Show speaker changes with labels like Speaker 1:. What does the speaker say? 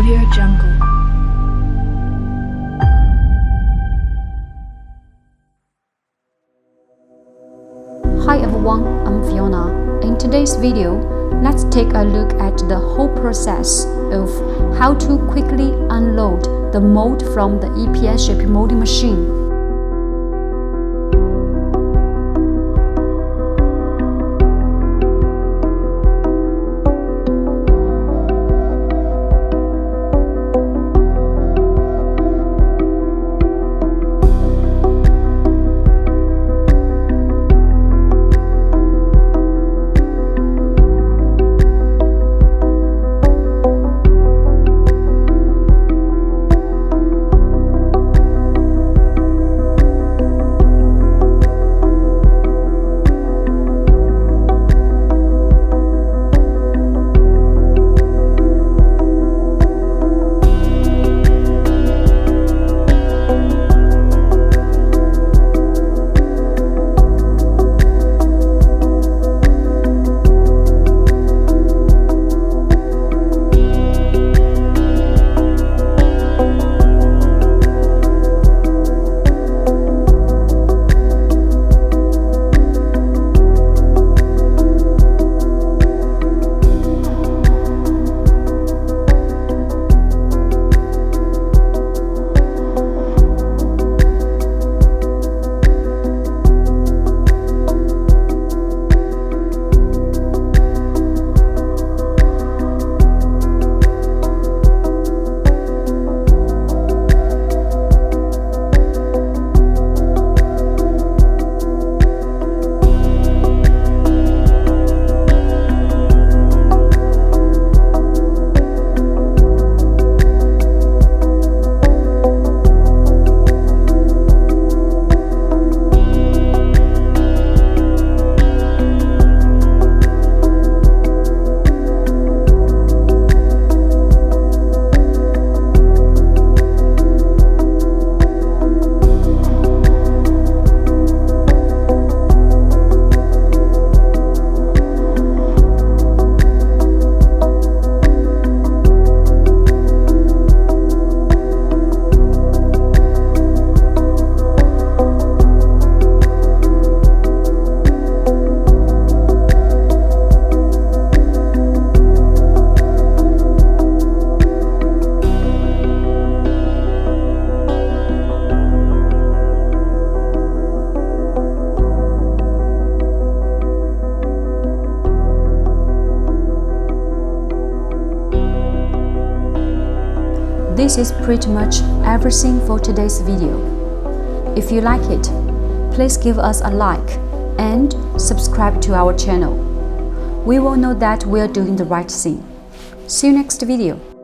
Speaker 1: Jungle.
Speaker 2: Hi everyone, I'm Fiona. In today's video, let's take a look at the whole process of how to quickly unload the mold from the EPS shape molding machine. This is pretty much everything for today's video. If you like it, please give us a like and subscribe to our channel. We will know that we are doing the right thing. See you next video.